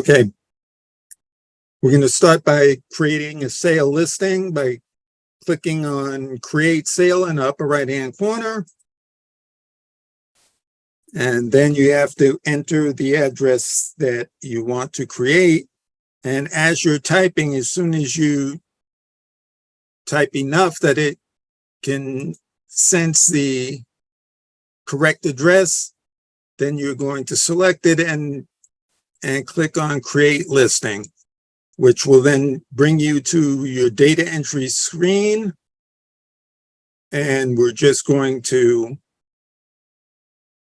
Okay, we're going to start by creating a sale listing by clicking on Create Sale in the upper right-hand corner. And then you have to enter the address that you want to create. And as you're typing, as soon as you type enough that it can sense the correct address, then you're going to select it and click on Create Listing, which will then bring you to your data entry screen. And we're just going to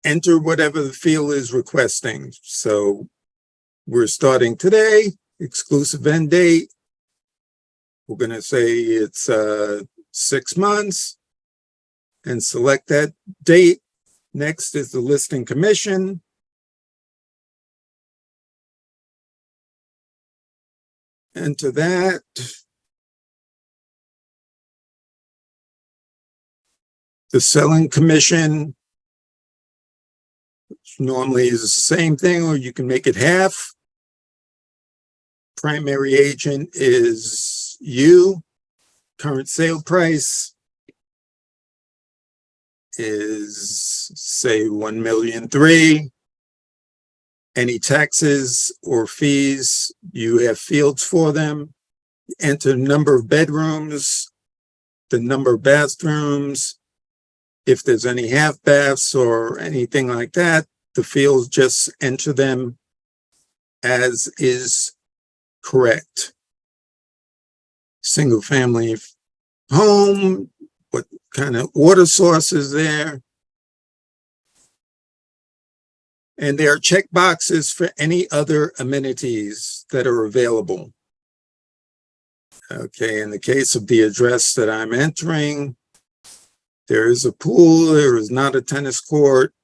enter whatever the field is requesting. So we're starting today, exclusive end date. We're going to say it's 6 months and select that date. Next is the listing commission. Enter that. The selling commission, which normally is the same thing, or you can make it half. Primary agent is you. Current sale price is, say, $1,000,003. Any taxes or fees, you have fields for them. Enter the number of bedrooms, the number of bathrooms. If there's any half baths or anything like that, the fields, just enter them as is correct. Single family home, what kind of water source is there? And there are check boxes for any other amenities that are available. Okay, in the case of the address that I'm entering, there is a pool, there is not a tennis court,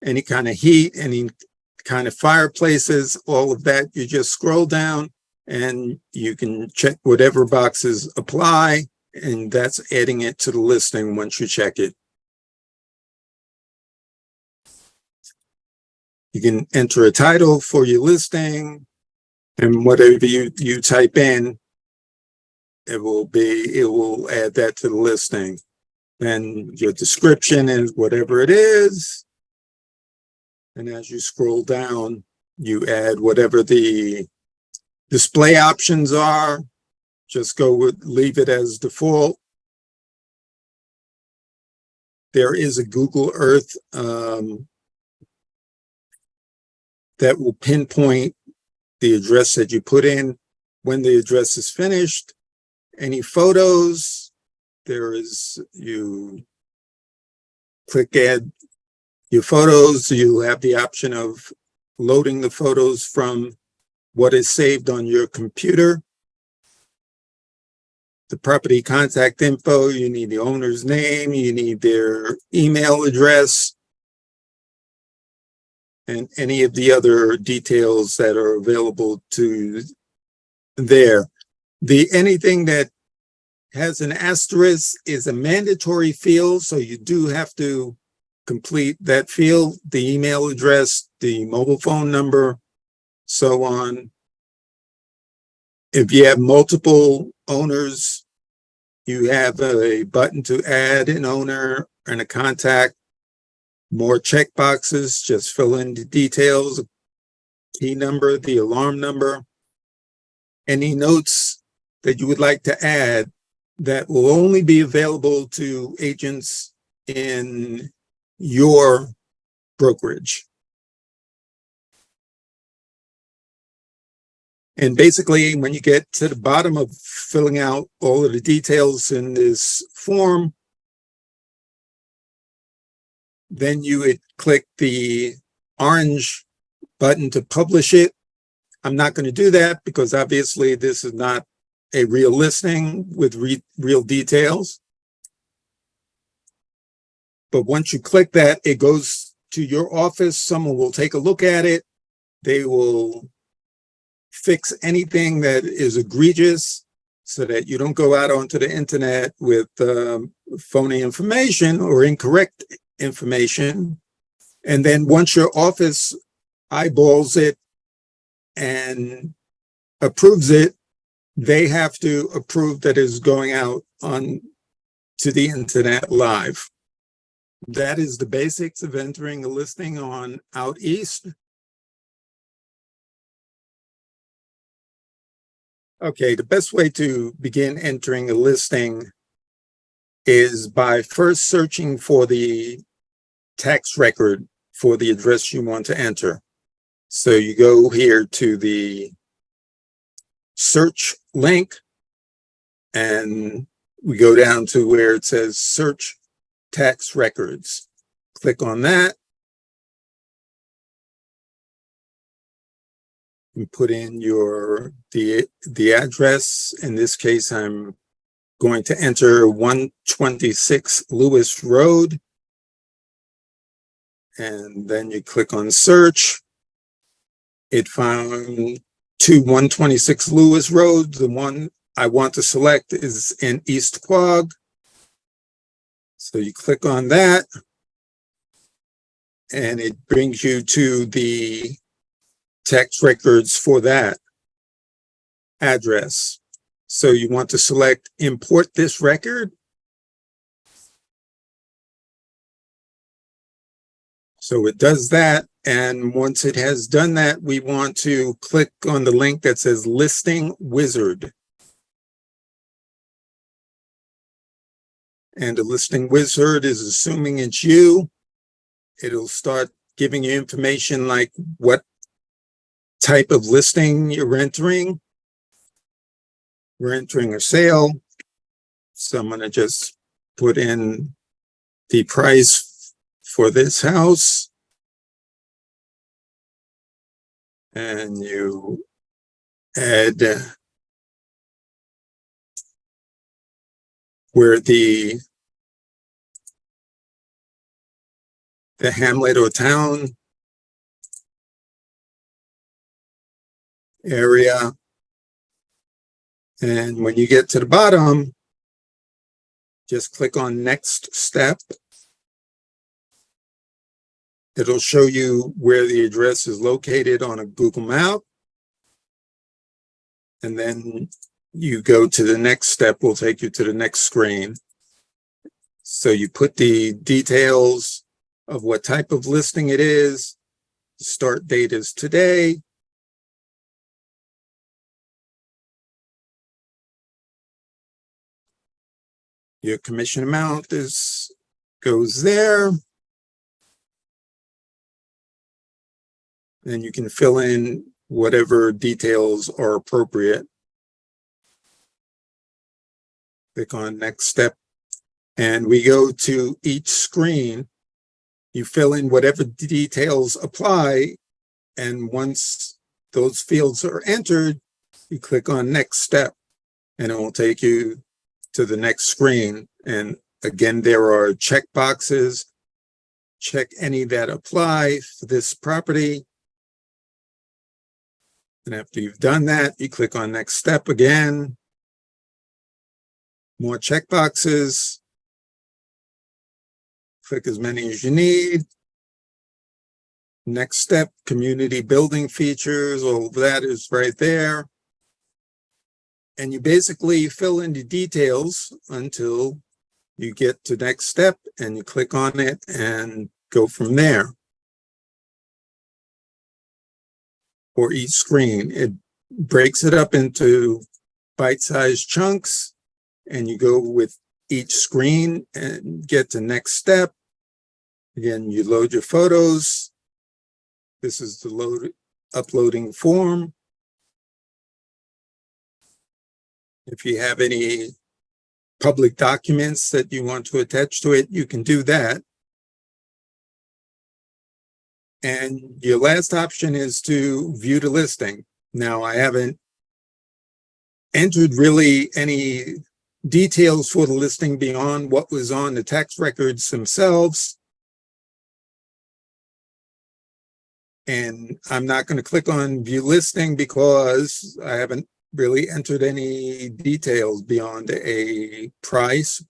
any kind of heat, any kind of fireplaces, all of that. You just scroll down and you can check whatever boxes apply, and that's adding it to the listing once you check it. You can enter a title for your listing, and whatever you type in, it will add that to the listing. Then your description is whatever it is. And as you scroll down, you add whatever the display options are. Just leave it as default. There is a Google Earth that will pinpoint the address that you put in when the address is finished. Any photos, you click add your photos, you'll have the option of loading the photos from what is saved on your computer. The property contact info, you need the owner's name, you need their email address, and any of the other details that are available to there. Anything that has an asterisk is a mandatory field, so you do have to complete that field, the email address, the mobile phone number, so on. If you have multiple owners, you have a button to add an owner and a contact. More check boxes, just fill in the details, key number, the alarm number, any notes that you would like to add that will only be available to agents in your brokerage. And basically, when you get to the bottom of filling out all of the details in this form, then you would click the orange button to publish it. I'm not going to do that because obviously this is not a real listing with real details. But once you click that, it goes to your office. Someone will take a look at it. They will fix anything that is egregious so that you don't go out onto the internet with phony information or incorrect information. And then once your office eyeballs it and approves it, they have to approve that it's going out on to the internet live. That is the basics of entering a listing on OutEast. Okay, the best way to begin entering a listing is by first searching for the tax record for the address you want to enter. So you go here to the search link, and we go down to where it says search tax records. Click on that and put in the address. In this case, I'm going to enter 126 Lewis Road, and then you click on search. It found 126 Lewis Road. The one I want to select is in East Quogue. So you click on that, and it brings you to the tax records for that address. So you want to select import this record. So it does that. And once it has done that, we want to click on the link that says Listing Wizard. And the Listing Wizard is assuming it's you. It'll start giving you information like what type of listing you're entering. We're entering a sale. So I'm going to just put in the price for this house. And you add where the hamlet or town area. And when you get to the bottom, just click on next step. It'll show you where the address is located on a Google map. And then you go to the next step, will take you to the next screen. So you put the details of what type of listing it is. The start date is today. Your commission amount goes there. And you can fill in whatever details are appropriate. Click on next step. And we go to each screen. You fill in whatever details apply. And once those fields are entered, you click on next step. And it will take you to the next screen. And again, there are check boxes. Check any that apply for this property. And after you've done that, you click on next step again. More check boxes. Click as many as you need. Next step, community building features, all of that is right there. And you basically fill in the details until you get to next step, and you click on it and go from there. For each screen, it breaks it up into bite-sized chunks, and you go with each screen and get to next step. Again, you load your photos. This is the uploading form. If you have any public documents that you want to attach to it, you can do that. And your last option is to view the listing. Now, I haven't entered really any details for the listing beyond what was on the tax records themselves. And I'm not going to click on view listing because I haven't really entered any details beyond a price.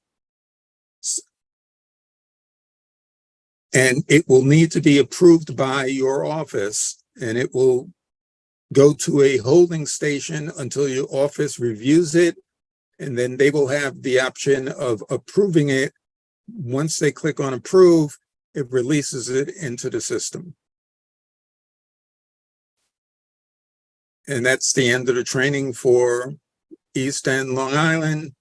And it will need to be approved by your office, and it will go to a holding station until your office reviews it, and then they will have the option of approving it. Once they click on approve, it releases it into the system. And that's the end of the training for East and Long Island.com.